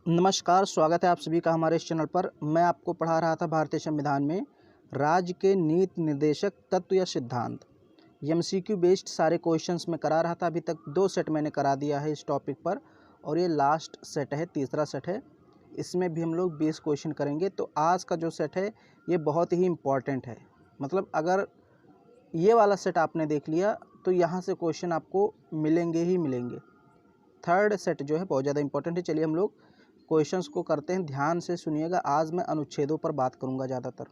नमस्कार, स्वागत है आप सभी का हमारे इस चैनल पर। मैं आपको पढ़ा रहा था भारतीय संविधान में राज्य के नीति निर्देशक तत्व या सिद्धांत। एमसीक्यू बेस्ड सारे क्वेश्चंस में करा रहा था। अभी तक 2 सेट मैंने करा दिया है इस टॉपिक पर और ये लास्ट सेट है, तीसरा सेट है। इसमें भी हम लोग 20 क्वेश्चन करेंगे। तो आज का जो सेट है ये बहुत ही इम्पॉर्टेंट है। मतलब अगर ये वाला सेट आपने देख लिया तो यहाँ से क्वेश्चन आपको मिलेंगे ही मिलेंगे। थर्ड सेट जो है बहुत ज़्यादा इंपॉर्टेंट है। चलिए हम लोग क्वेश्चंस को करते हैं, ध्यान से सुनिएगा। आज मैं अनुच्छेदों पर बात करूंगा ज़्यादातर।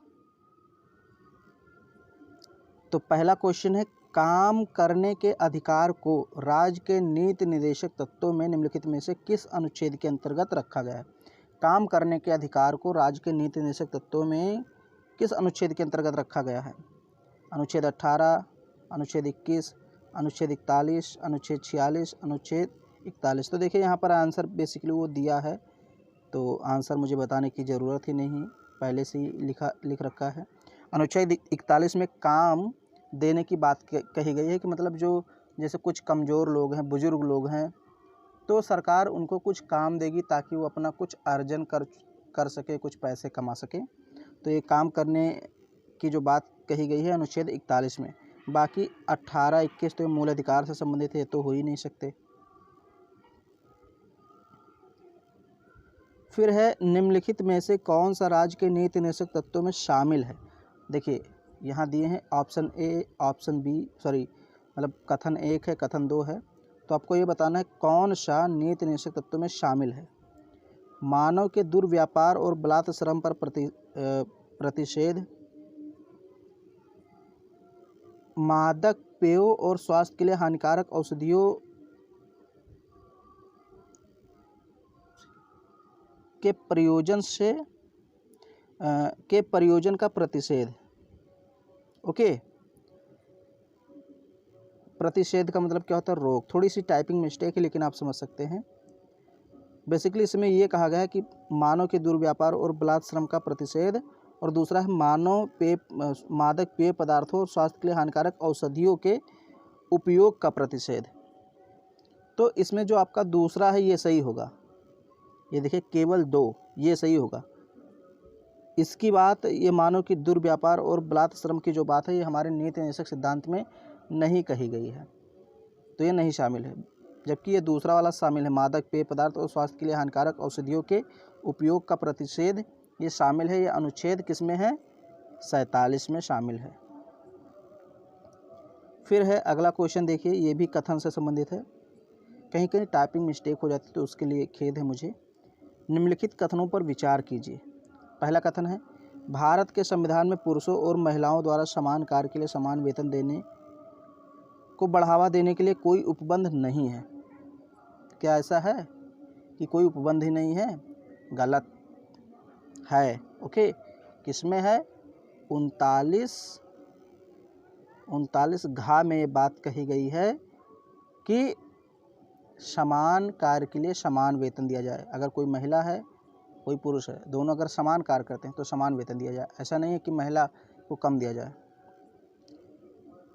तो पहला क्वेश्चन है, काम करने के अधिकार को राज्य के नीति निर्देशक तत्वों में निम्नलिखित में से किस अनुच्छेद के अंतर्गत रखा गया है। काम करने के अधिकार को राज्य के नीति निर्देशक तत्वों में किस अनुच्छेद के अंतर्गत रखा गया है। अनुच्छेद 18, अनुच्छेद 21, अनुच्छेद 41, अनुच्छेद 46, अनुच्छेद 41। तो देखिए यहाँ पर आंसर बेसिकली वो दिया है, तो आंसर मुझे बताने की ज़रूरत ही नहीं, पहले से ही लिख रखा है। अनुच्छेद 41 में काम देने की बात कही गई है कि मतलब जो जैसे कुछ कमज़ोर लोग हैं, बुज़ुर्ग लोग हैं, तो सरकार उनको कुछ काम देगी ताकि वो अपना कुछ अर्जन कर सके, कुछ पैसे कमा सके। तो ये काम करने की जो बात कही गई है अनुच्छेद 41 में। बाकी 18, 21 तो मूल अधिकार से संबंधित है, तो हो ही नहीं सकते। फिर है, निम्नलिखित में से कौन सा राज्य के नीति निर्देशक तत्वों में शामिल है। देखिए यहाँ दिए हैं ऑप्शन ए, ऑप्शन बी, मतलब कथन 1 है, कथन 2 है। तो आपको ये बताना है कौन सा नीति निर्देशक तत्वों में शामिल है। मानव के दुर्व्यापार और बलात् श्रम पर प्रतिषेध, मादक पेयों और स्वास्थ्य के लिए हानिकारक औषधियों के प्रयोजन का प्रतिषेध। ओके, प्रतिषेध का मतलब क्या होता है, रोक। थोड़ी सी टाइपिंग मिस्टेक है लेकिन आप समझ सकते हैं। बेसिकली इसमें ये कहा गया है कि मानव के दुर्व्यापार और बलात् श्रम का प्रतिषेध, और दूसरा है मादक पेय पदार्थों और स्वास्थ्य के लिए हानिकारक औषधियों के उपयोग का प्रतिषेध। तो इसमें जो आपका दूसरा है ये सही होगा। ये देखिए केवल 2, ये सही होगा। इसकी बात, ये मानव की दुर्व्यापार और बलात् श्रम की जो बात है ये हमारे नीति निर्देशक सिद्धांत में नहीं कही गई है, तो ये नहीं शामिल है। जबकि ये दूसरा वाला शामिल है, मादक पेय पदार्थ और स्वास्थ्य के लिए हानिकारक औषधियों के उपयोग का प्रतिषेध, ये शामिल है। ये अनुच्छेद किस में है, 47 में शामिल है। फिर है अगला क्वेश्चन, देखिए ये भी कथन से संबंधित है। कहीं कहीं टाइपिंग मिस्टेक हो जाती है तो उसके लिए खेद है मुझे। निम्नलिखित कथनों पर विचार कीजिए। पहला कथन है, भारत के संविधान में पुरुषों और महिलाओं द्वारा समान कार्य के लिए समान वेतन देने को बढ़ावा देने के लिए कोई उपबंध नहीं है। क्या ऐसा है कि कोई उपबंध ही नहीं है? गलत है। ओके, किसमें है, 39 घ में ये बात कही गई है कि समान कार्य के लिए समान वेतन दिया जाए। अगर कोई महिला है, कोई पुरुष है, दोनों अगर समान कार्य करते हैं तो समान वेतन दिया जाए। ऐसा नहीं है कि महिला को कम दिया जाए,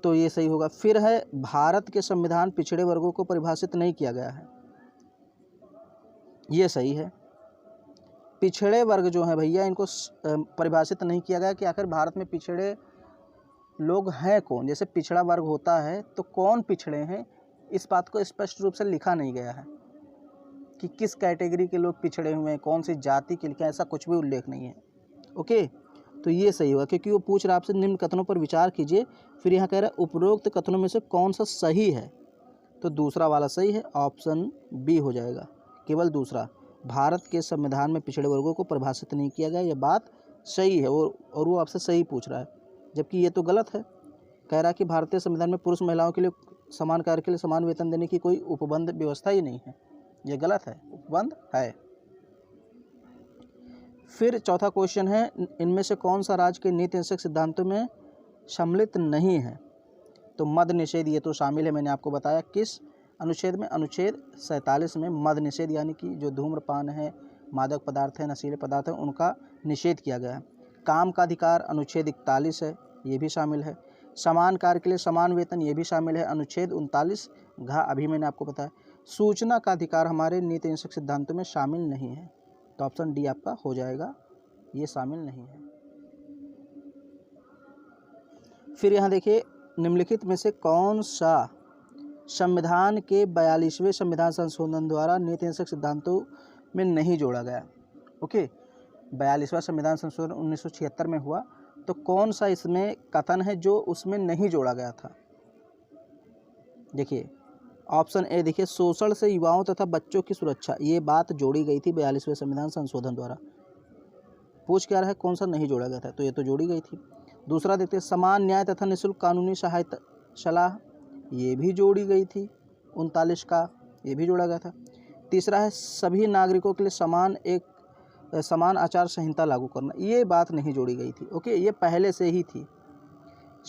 तो ये सही होगा। फिर है, भारत के संविधान पिछड़े वर्गों को परिभाषित नहीं किया गया है। ये सही है। पिछड़े वर्ग जो हैं भैया, इनको परिभाषित नहीं किया गया कि आखिर भारत में पिछड़े लोग हैं कौन। जैसे पिछड़ा वर्ग होता है तो कौन पिछड़े हैं, इस बात को स्पष्ट रूप से लिखा नहीं गया है कि किस कैटेगरी के लोग पिछड़े हुए हैं, कौन सी जाति के लिए, ऐसा कुछ भी उल्लेख नहीं है। ओके, तो ये सही होगा क्योंकि वो पूछ रहा आपसे निम्न कथनों पर विचार कीजिए। फिर यहाँ कह रहा है उपरोक्त कथनों में से कौन सा सही है, तो दूसरा वाला सही है, ऑप्शन बी हो जाएगा, केवल दूसरा। भारत के संविधान में पिछड़े वर्गों को परिभाषित नहीं किया गया, ये बात सही है और वो आपसे सही पूछ रहा है, जबकि ये तो गलत है। कह रहा है कि भारतीय संविधान में पुरुष महिलाओं के लिए समान कार्य के लिए समान वेतन देने की कोई उपबंध व्यवस्था ही नहीं है, ये गलत है, उपबंध है। फिर चौथा क्वेश्चन है, इनमें से कौन सा राज्य के नीति निर्देशक सिद्धांतों में सम्मिलित नहीं है। तो मद निषेध ये तो शामिल है, मैंने आपको बताया किस अनुच्छेद में, अनुच्छेद 47 में मद निषेध, यानी कि जो धूम्रपान है, मादक पदार्थ है, नशीले पदार्थ है, उनका निषेध किया गया है। काम का अधिकार अनुच्छेद 41 है, ये भी शामिल है। समान कार्य के लिए समान वेतन, ये भी शामिल है, अनुच्छेद 39 घ, अभी मैंने आपको बताया। सूचना का अधिकार हमारे नीति निर्देशक सिद्धांतों में शामिल नहीं है। तो ऑप्शन डी आपका हो जाएगा, ये शामिल नहीं है। फिर यहाँ देखिए, निम्नलिखित में से कौन सा संविधान के 42वें संविधान संशोधन द्वारा नीति निदेशक सिद्धांतों में नहीं जोड़ा गया। ओके, 42वां संविधान संशोधन 1976 में हुआ, तो कौन सा इसमें कथन है जो उसमें नहीं जोड़ा गया था। देखिए ऑप्शन ए, देखिए शोषण से युवाओं तथा बच्चों की सुरक्षा, ये बात जोड़ी गई थी 42वें संविधान संशोधन द्वारा। पूछ क्या रहा है, कौन सा नहीं जोड़ा गया था, तो ये तो जोड़ी गई थी। दूसरा देखते हैं, समान न्याय तथा निःशुल्क कानूनी सहायता सलाह, ये भी जोड़ी गई थी 39 का, ये भी जोड़ा गया था। तीसरा है सभी नागरिकों के लिए समान आचार संहिता लागू करना, ये बात नहीं जोड़ी गई थी। ओके, ये पहले से ही थी,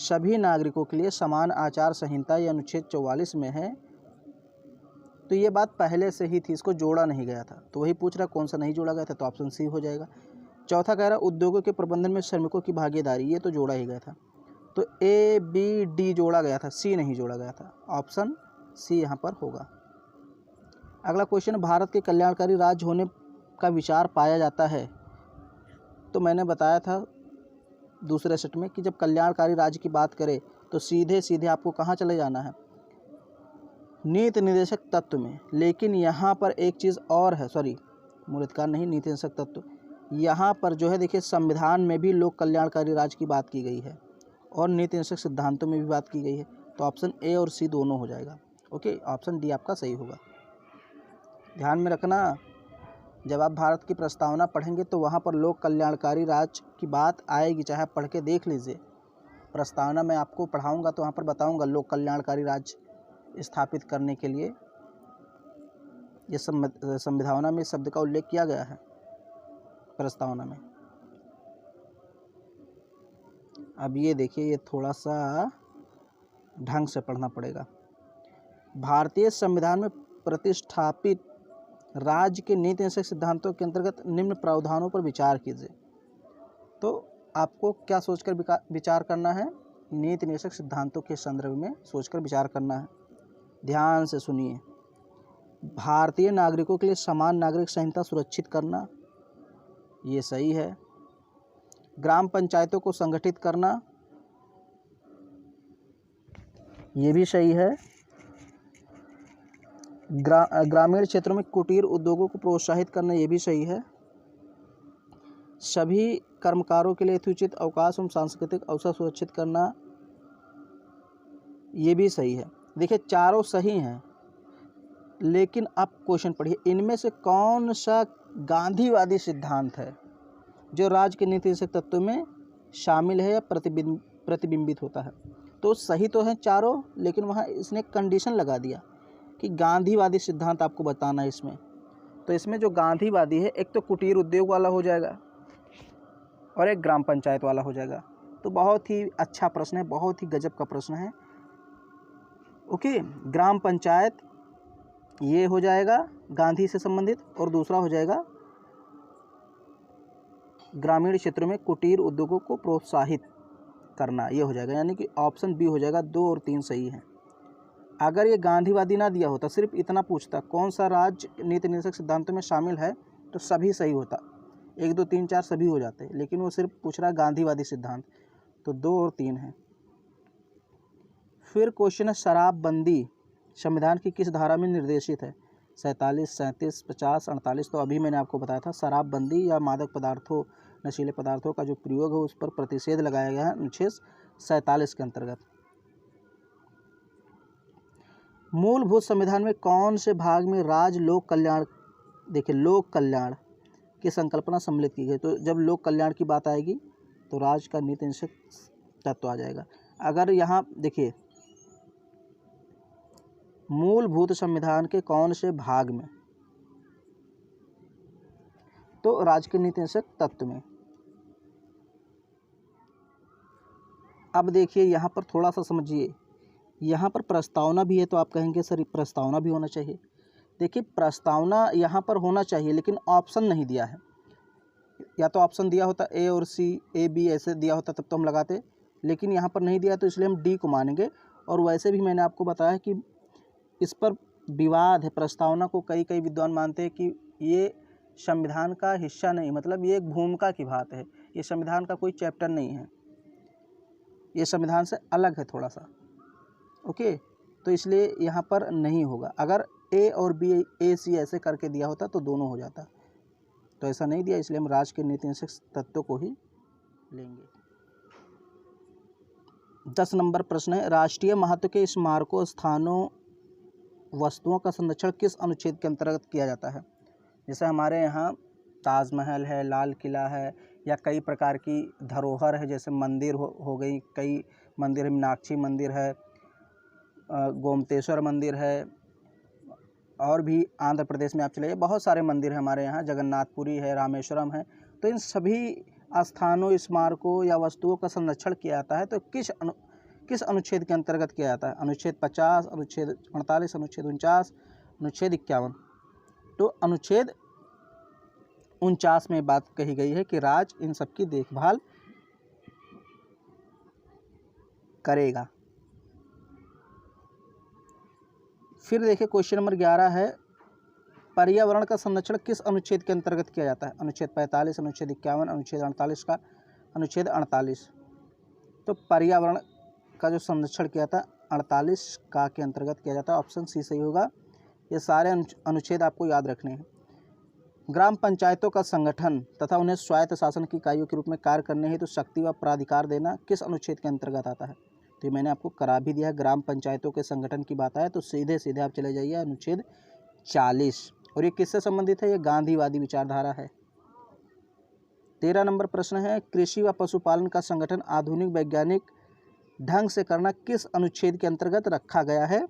सभी नागरिकों के लिए समान आचार संहिता, ये अनुच्छेद 44 में है, तो ये बात पहले से ही थी, इसको जोड़ा नहीं गया था। तो वही पूछ रहा कौन सा नहीं जोड़ा गया था, तो ऑप्शन सी हो जाएगा। चौथा कह रहा उद्योगों के प्रबंधन में श्रमिकों की भागीदारी, ये तो जोड़ा ही गया था। तो ए बी डी जोड़ा गया था, सी नहीं जोड़ा गया था, ऑप्शन सी यहाँ पर होगा। अगला क्वेश्चन, भारत के कल्याणकारी राज्य होने का विचार पाया जाता है। तो मैंने बताया था दूसरे सेट में कि जब कल्याणकारी राज्य की बात करें तो सीधे सीधे आपको कहाँ चले जाना है, नीति निदेशक तत्व में। लेकिन यहाँ पर एक चीज़ और है, सॉरी मूलाधिकार नहीं, नीति निदेशक तत्व, यहाँ पर जो है देखिए संविधान में भी लोक कल्याणकारी राज्य की बात की गई है और नीति निदेशक सिद्धांतों में भी बात की गई है, तो ऑप्शन ए और सी दोनों हो जाएगा। ओके, ऑप्शन डी आपका सही होगा। ध्यान में रखना, जब आप भारत की प्रस्तावना पढ़ेंगे तो वहाँ पर लोक कल्याणकारी राज्य की बात आएगी, चाहे आप पढ़ के देख लीजिए। प्रस्तावना मैं आपको पढ़ाऊँगा तो वहाँ पर बताऊँगा लोक कल्याणकारी राज्य स्थापित करने के लिए ये संविधान में शब्द का उल्लेख किया गया है प्रस्तावना में। अब ये देखिए, ये थोड़ा सा ढंग से पढ़ना पड़ेगा। भारतीय संविधान में प्रतिष्ठापित राज्य के नीति निदेशक सिद्धांतों के अंतर्गत निम्न प्रावधानों पर विचार कीजिए। तो आपको क्या सोचकर विचार करना है, नीति निदेशक सिद्धांतों के संदर्भ में सोचकर विचार करना है। ध्यान से सुनिए, भारतीय नागरिकों के लिए समान नागरिक संहिता सुरक्षित करना, ये सही है। ग्राम पंचायतों को संगठित करना, ये भी सही है। ग्रामीण क्षेत्रों में कुटीर उद्योगों को प्रोत्साहित करना, ये भी सही है। सभी कर्मकारों के लिए यथोचित अवकाश एवं सांस्कृतिक अवसर सुरक्षित करना, ये भी सही है। देखिए चारों सही हैं, लेकिन आप क्वेश्चन पढ़िए, इनमें से कौन सा गांधीवादी सिद्धांत है जो राज्य के नीति निदेशक तत्व में शामिल है या प्रतिबिंबित होता है। तो सही तो है चारों, लेकिन वहाँ इसने कंडीशन लगा दिया कि गांधीवादी सिद्धांत आपको बताना है इसमें। तो इसमें जो गांधीवादी है, एक तो कुटीर उद्योग वाला हो जाएगा और एक ग्राम पंचायत वाला हो जाएगा। तो बहुत ही अच्छा प्रश्न है, बहुत ही गजब का प्रश्न है। ओके, ग्राम पंचायत ये हो जाएगा गांधी से संबंधित, और दूसरा हो जाएगा ग्रामीण क्षेत्रों में कुटीर उद्योगों को प्रोत्साहित करना, ये हो जाएगा। यानी कि ऑप्शन बी हो जाएगा, 2 और 3 सही है। अगर ये गांधीवादी ना दिया होता, सिर्फ इतना पूछता कौन सा राज्य नीति निदेशक सिद्धांतों में शामिल है, तो सभी सही होता, 1 2 3 4 सभी हो जाते, लेकिन वो सिर्फ पूछ रहा है गांधीवादी सिद्धांत, तो 2 और 3 है। फिर क्वेश्चन है, शराबबंदी संविधान की किस धारा में निर्देशित है? 47, 37, 50, 48। तो अभी मैंने आपको बताया था शराबबंदी या मादक पदार्थों, नशीले पदार्थों का जो प्रयोग है उस पर प्रतिषेध लगाया गया है अनुच्छेद 47 के अंतर्गत। मूलभूत संविधान में कौन से भाग में राज्य लोक कल्याण, देखिए लोक कल्याण की संकल्पना सम्मिलित की गई? तो जब लोक कल्याण की बात आएगी तो राज्य का नीति निदेशक तत्व आ जाएगा। अगर यहाँ देखिए मूलभूत संविधान के कौन से भाग में, तो राज्य के नीति निदेशक तत्व में। अब देखिए यहाँ पर थोड़ा सा समझिए, यहाँ पर प्रस्तावना भी है, तो आप कहेंगे सर प्रस्तावना भी होना चाहिए। देखिए प्रस्तावना यहाँ पर होना चाहिए, लेकिन ऑप्शन नहीं दिया है। या तो ऑप्शन दिया होता ए और सी, ए बी ऐसे दिया होता तब तो हम लगाते, लेकिन यहाँ पर नहीं दिया, तो इसलिए हम डी को मानेंगे। और वैसे भी मैंने आपको बताया कि इस पर विवाद है, प्रस्तावना को कई विद्वान मानते हैं कि ये संविधान का हिस्सा नहीं, मतलब ये एक भूमिका की बात है, ये संविधान का कोई चैप्टर नहीं है, ये संविधान से अलग है थोड़ा सा। ओके, तो इसलिए यहाँ पर नहीं होगा। अगर ए और बी, ए सी ऐसे करके दिया होता तो दोनों हो जाता, तो ऐसा नहीं दिया, इसलिए हम राज्य के नीति निषेध तत्वों को ही लेंगे। 10 नंबर प्रश्न है, राष्ट्रीय महत्व के स्मारकों, स्थानों, वस्तुओं का संरक्षण किस अनुच्छेद के अंतर्गत किया जाता है? जैसे हमारे यहाँ ताजमहल है, लाल किला है, या कई प्रकार की धरोहर है, जैसे मंदिर हो गई, कई मंदिर है, मीनाक्षी मंदिर है, गोमतेश्वर मंदिर है, और भी आंध्र प्रदेश में आप चले जाइए बहुत सारे मंदिर हैं हमारे यहाँ, जगन्नाथपुरी है, रामेश्वरम है। तो इन सभी स्थानों, स्मारकों या वस्तुओं का संरक्षण किया जाता है, तो किस अनुच्छेद के अंतर्गत किया जाता है? अनुच्छेद 50, अनुच्छेद 48, अनुच्छेद 49, अनुच्छेद 51। तो अनुच्छेद 49 में बात कही गई है कि राज्य इन सब की देखभाल करेगा। फिर देखिए क्वेश्चन नंबर 11 है, पर्यावरण का संरक्षण किस अनुच्छेद के अंतर्गत किया जाता है? अनुच्छेद 45, अनुच्छेद 51, अनुच्छेद 48 का अनुच्छेद 48। तो पर्यावरण का जो संरक्षण किया था 48 का के अंतर्गत किया जाता है, ऑप्शन सी सही होगा। ये सारे अनुच्छेद आपको याद रखने हैं। ग्राम पंचायतों का संगठन तथा उन्हें स्वायत्त शासन की इकाइयों के रूप में कार्य करने हेतु शक्ति व प्राधिकार देना किस अनुच्छेद के अंतर्गत आता है? तो मैंने आपको करा भी दिया है। ग्राम पंचायतों के संगठन की बात आए तो सीधे सीधे आप चले जाइए अनुच्छेद 40, और ये किससे संबंधित है? ये गांधीवादी विचारधारा है। 13 नंबर प्रश्न है, कृषि व पशुपालन का संगठन आधुनिक वैज्ञानिक ढंग से करना किस अनुच्छेद के अंतर्गत रखा गया है?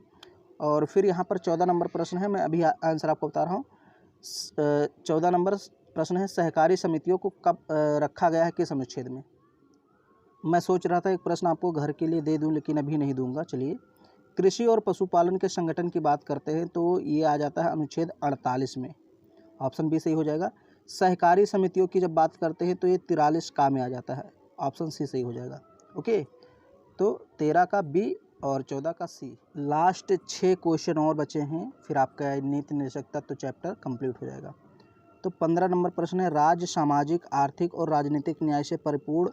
और फिर यहाँ पर 14 नंबर प्रश्न है, मैं अभी आंसर आपको बता रहा हूँ। 14 नंबर प्रश्न है, सहकारी समितियों को कब रखा गया है, किस अनुच्छेद में? मैं सोच रहा था एक प्रश्न आपको घर के लिए दे दूं, लेकिन अभी नहीं दूंगा। चलिए, कृषि और पशुपालन के संगठन की बात करते हैं तो ये आ जाता है अनुच्छेद 48 में, ऑप्शन बी सही हो जाएगा। सहकारी समितियों की जब बात करते हैं तो ये 43 का में आ जाता है, ऑप्शन सी सही हो जाएगा। ओके, तो 13 का बी और 14 का सी। लास्ट 6 क्वेश्चन और बचे हैं, फिर आपका नीति निषेध तत्व चैप्टर कंप्लीट हो जाएगा। तो 15 नंबर प्रश्न है, राज्य सामाजिक, आर्थिक और राजनीतिक न्याय से परिपूर्ण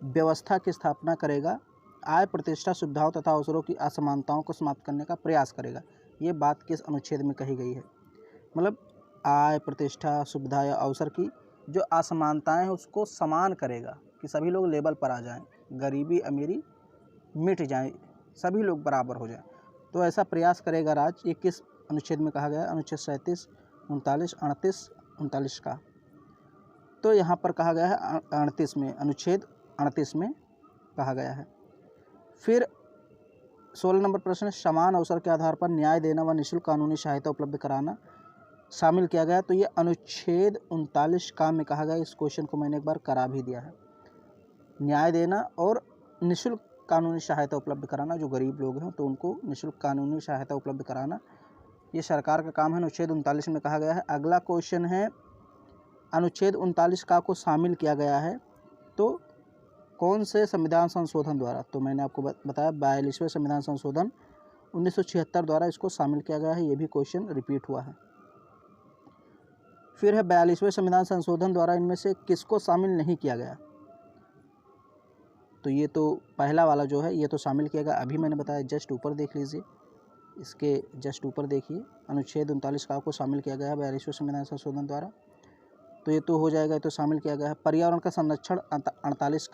व्यवस्था की स्थापना करेगा, आय, प्रतिष्ठा, सुविधाओं तथा अवसरों की असमानताओं को समाप्त करने का प्रयास करेगा। ये बात किस अनुच्छेद में कही गई है? मतलब आय, प्रतिष्ठा, सुविधा या अवसर की जो असमानताएं हैं उसको समान करेगा, कि सभी लोग लेवल पर आ जाएं, गरीबी अमीरी मिट जाए, सभी लोग बराबर हो जाएं, तो ऐसा प्रयास करेगा राज्य। ये किस अनुच्छेद में कहा गया है? अनुच्छेद 37, 39, 38, 39 का। तो यहाँ पर कहा गया है 38 में, अनुच्छेद 38 में कहा गया है। फिर 16 नंबर प्रश्न, समान अवसर के आधार पर न्याय देना व निःशुल्क कानूनी सहायता उपलब्ध कराना शामिल किया गया, तो ये अनुच्छेद 39 का में कहा गया। इस क्वेश्चन को मैंने एक बार करा भी दिया है। न्याय देना और निःशुल्क कानूनी सहायता उपलब्ध कराना, जो गरीब लोग हैं तो उनको निःशुल्क कानूनी सहायता उपलब्ध कराना, ये सरकार का काम है, अनुच्छेद 39 में कहा गया है। अगला क्वेश्चन है, अनुच्छेद 39 का को शामिल किया गया है तो कौन से संविधान संशोधन द्वारा? तो मैंने आपको बताया 42वें संविधान संशोधन 1976 द्वारा इसको शामिल किया गया है। ये भी क्वेश्चन रिपीट हुआ है। फिर है 42वें संविधान संशोधन द्वारा इनमें से किसको शामिल नहीं किया गया? तो ये तो पहला वाला जो है ये तो शामिल किया गया, अभी मैंने बताया, जस्ट ऊपर देख लीजिए, इसके जस्ट ऊपर देखिए, अनुच्छेद 39 का को शामिल किया गया है 42वें संविधान संशोधन द्वारा, तो ये तो हो जाएगा, ये तो शामिल किया गया है। पर्यावरण का संरक्षण 48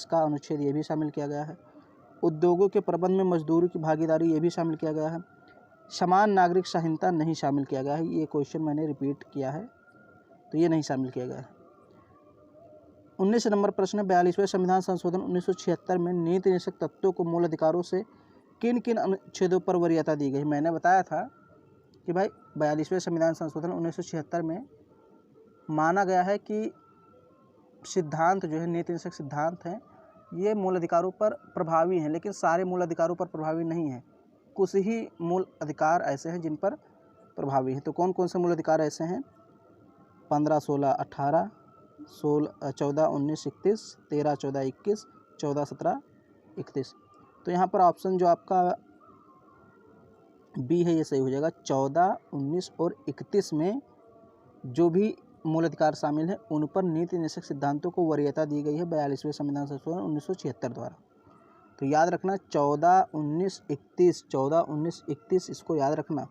का अनुच्छेद ये भी शामिल किया गया है। उद्योगों के प्रबंध में मजदूरी की भागीदारी ये भी शामिल किया गया है। समान नागरिक संहिता नहीं शामिल किया गया है, ये क्वेश्चन मैंने रिपीट किया है, तो ये नहीं शामिल किया गया है। 19 नंबर प्रश्न, 42वें संविधान संशोधन 1976 में नीति निषेध तत्वों को मूल अधिकारों से किन किन अनुच्छेदों पर वरीयता दी गई? मैंने बताया था कि भाई 42वें संविधान संशोधन 1976 में माना गया है कि सिद्धांत जो है, नीति निषेध सिद्धांत हैं, ये मूल अधिकारों पर प्रभावी हैं, लेकिन सारे मूल अधिकारों पर प्रभावी नहीं हैं। कुछ ही मूल अधिकार ऐसे हैं जिन पर प्रभावी हैं। तो कौन कौन से मूल अधिकार ऐसे हैं? 15, 16, 18, 14, 19, 31, 13, 14, 21, 14, 17, 31। तो यहाँ पर ऑप्शन जो आपका बी है ये सही हो जाएगा। 14, 19 और 31 में जो भी मूल अधिकार शामिल हैं उन पर नीति निर्देशक सिद्धांतों को वरीयता दी गई है 42वें संविधान संशोधन 1976 द्वारा। तो याद रखना 14-19-31 इसको याद रखना।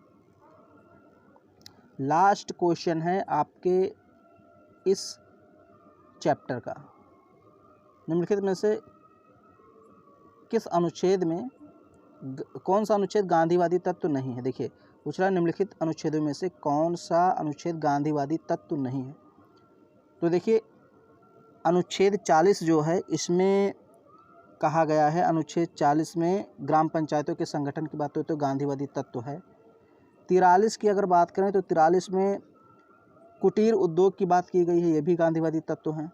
लास्ट क्वेश्चन है आपके इस चैप्टर का, निम्नलिखित में से किस अनुच्छेद में कौन सा अनुच्छेद गांधीवादी तत्व नहीं है। देखिए पूछ रहा है निम्नलिखित अनुच्छेदों में से कौन सा अनुच्छेद गांधीवादी तत्व नहीं है। तो देखिए अनुच्छेद 40 जो है इसमें कहा गया है, अनुच्छेद 40 में ग्राम पंचायतों के संगठन की बात हो तो गांधीवादी तत्व है। 43 की अगर बात करें तो 43 में कुटीर उद्योग की बात की गई है, ये भी गांधीवादी तत्व हैं।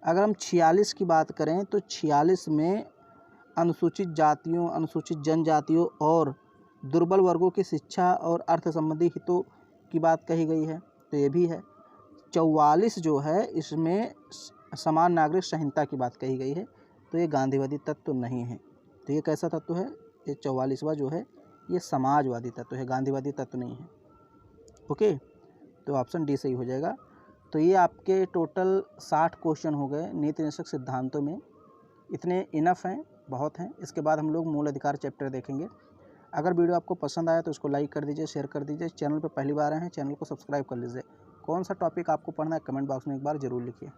अगर हम 46 की बात करें तो 46 में अनुसूचित जातियों, अनुसूचित जनजातियों और दुर्बल वर्गों की शिक्षा और अर्थ संबंधी हितों की बात कही गई है, तो ये भी है। 44 जो है इसमें समान नागरिक संहिता की बात कही गई है, तो ये गांधीवादी तत्व नहीं है। तो ये कैसा तत्व है, ये 44वां जो है ये समाजवादी तत्व है, गांधीवादी तत्व नहीं है। ओके, तो ऑप्शन डी सही हो जाएगा। तो ये आपके टोटल 60 क्वेश्चन हो गए नीति निर्देशक सिद्धांतों में। इतने इनफ हैं, बहुत हैं। इसके बाद हम लोग मूल अधिकार चैप्टर देखेंगे। अगर वीडियो आपको पसंद आया तो उसको लाइक कर दीजिए, शेयर कर दीजिए। चैनल पर पहली बार आए हैं चैनल को सब्सक्राइब कर लीजिए। कौन सा टॉपिक आपको पढ़ना है कमेंट बॉक्स में एक बार ज़रूर लिखिए।